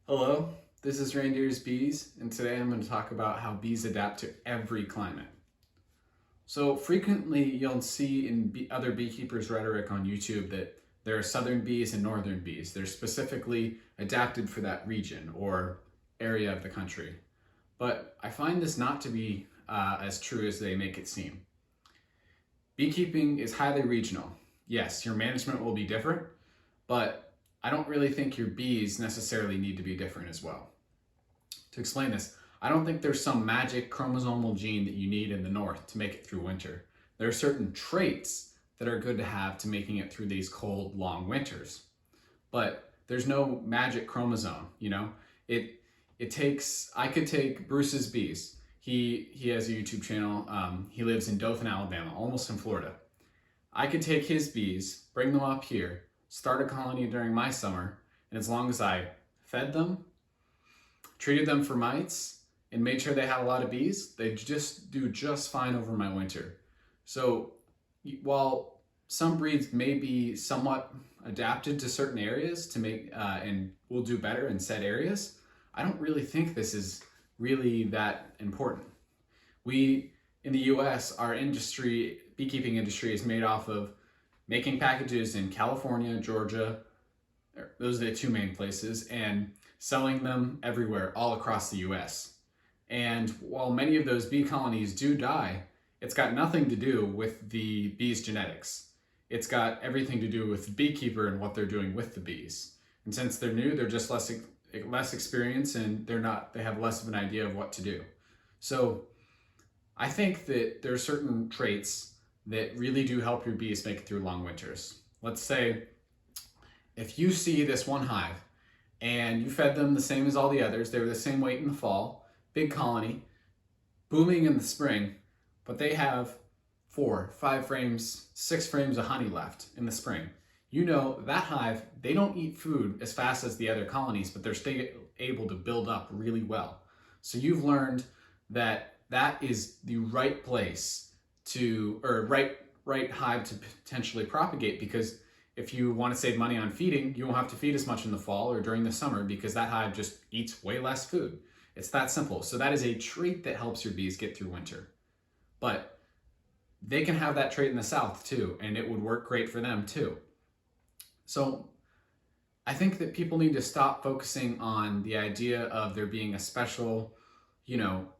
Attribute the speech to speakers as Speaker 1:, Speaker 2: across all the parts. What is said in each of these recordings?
Speaker 1: Hello, this is Reindeer's Bees, and today I'm going to talk about how bees adapt to every climate. So, frequently you'll see in other beekeepers' rhetoric on YouTube that there are southern bees and northern bees. They're specifically adapted for that region or area of the country. But I find this not to be as true as they make it seem. Beekeeping is highly regional. Yes, your management will be different, but I don't really think your bees necessarily need to be different as well. To explain this, I don't think there's some magic chromosomal gene that you need in the north to make it through winter. There are certain traits that are good to have to making it through these cold, long winters. But there's no magic chromosome, you know? It takes, I could take Bruce's bees. He has a YouTube channel. He lives in Dothan, Alabama, almost in Florida. I could take his bees, bring them up here, start a colony during my summer, and as long as I fed them, treated them for mites, and made sure they had a lot of bees, they just do just fine over my winter. So while some breeds may be somewhat adapted to certain areas to make and will do better in said areas, I don't really think this is really that important. We in the US, our industry, beekeeping industry, is made off of making packages in California, Georgia, those are the two main places, and selling them everywhere, all across the US. And while many of those bee colonies do die, it's got nothing to do with the bees' genetics. It's got everything to do with the beekeeper and what they're doing with the bees. And since they're new, they're just less experienced, and they have less of an idea of what to do. So I think that there are certain traits that really do help your bees make it through long winters. Let's say if you see this one hive and you fed them the same as all the others, they were the same weight in the fall, big colony, booming in the spring, but they have 4, 5 frames, 6 frames of honey left in the spring. You know that hive, they don't eat food as fast as the other colonies, but they're still able to build up really well. So you've learned that that is the right place to, or right hive to potentially propagate, because if you want to save money on feeding, you won't have to feed as much in the fall or during the summer because that hive just eats way less food. It's that simple. So that is a trait that helps your bees get through winter. But they can have that trait in the south too, and it would work great for them too. So I think that people need to stop focusing on the idea of there being a special,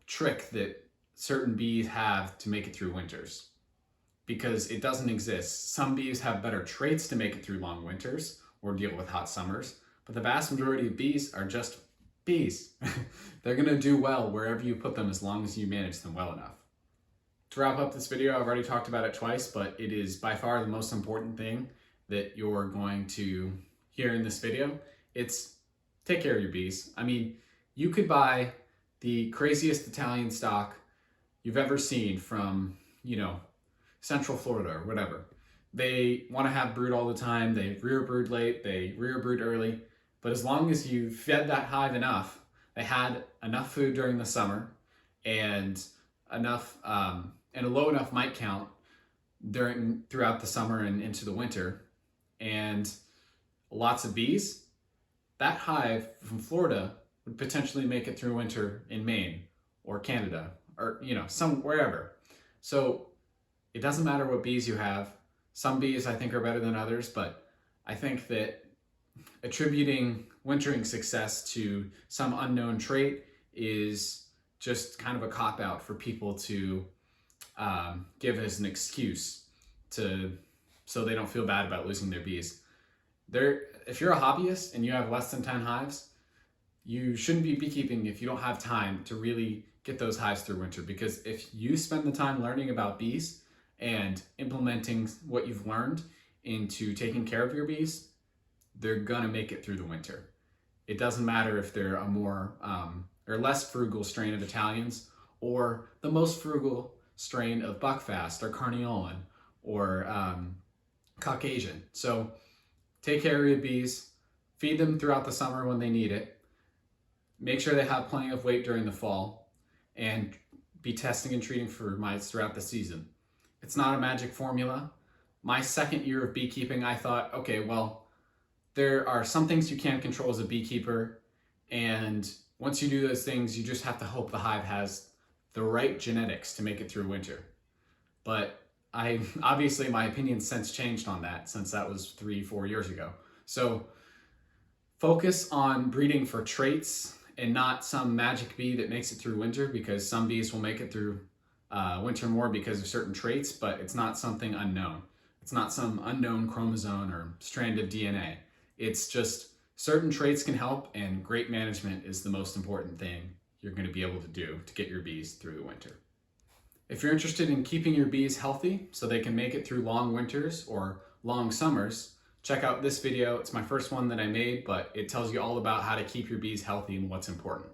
Speaker 1: trick that certain bees have to make it through winters, because it doesn't exist. Some bees have better traits to make it through long winters or deal with hot summers, but the vast majority of bees are just bees. They're gonna do well wherever you put them as long as you manage them well enough. To wrap up this video, I've already talked about it twice, but it is by far the most important thing that you're going to hear in this video. It's take care of your bees. I mean, you could buy the craziest Italian stock you've ever seen from, Central Florida or whatever. They want to have brood all the time. They rear brood late, they rear brood early. But as long as you fed that hive enough, they had enough food during the summer and enough and a low enough mite count throughout the summer and into the winter, and lots of bees, that hive from Florida would potentially make it through winter in Maine or Canada or wherever. So it doesn't matter what bees you have. Some bees I think are better than others, but I think that attributing wintering success to some unknown trait is just kind of a cop-out for people to give as an excuse so they don't feel bad about losing their bees. If you're a hobbyist and you have less than 10 hives, you shouldn't be beekeeping if you don't have time to really get those hives through winter, because if you spend the time learning about bees and implementing what you've learned into taking care of your bees, they're gonna make it through the winter. It doesn't matter if they're a more or less frugal strain of Italians or the most frugal strain of Buckfast or Carniolan or Caucasian. So take care of your bees, feed them throughout the summer when they need it, make sure they have plenty of weight during the fall, and be testing and treating for mites throughout the season. It's not a magic formula. My second year of beekeeping, I thought, okay, well, there are some things you can't control as a beekeeper, And once you do those things, you just have to hope the hive has the right genetics to make it through winter. But obviously my opinion's since changed on that, since that was 3-4 years ago. So focus on breeding for traits and not some magic bee that makes it through winter, because some bees will make it through winter more because of certain traits, but it's not something unknown. It's not some unknown chromosome or strand of DNA. It's just certain traits can help, and great management is the most important thing you're going to be able to do to get your bees through the winter. If you're interested in keeping your bees healthy so they can make it through long winters or long summers, check out this video. It's my first one that I made, but it tells you all about how to keep your bees healthy and what's important.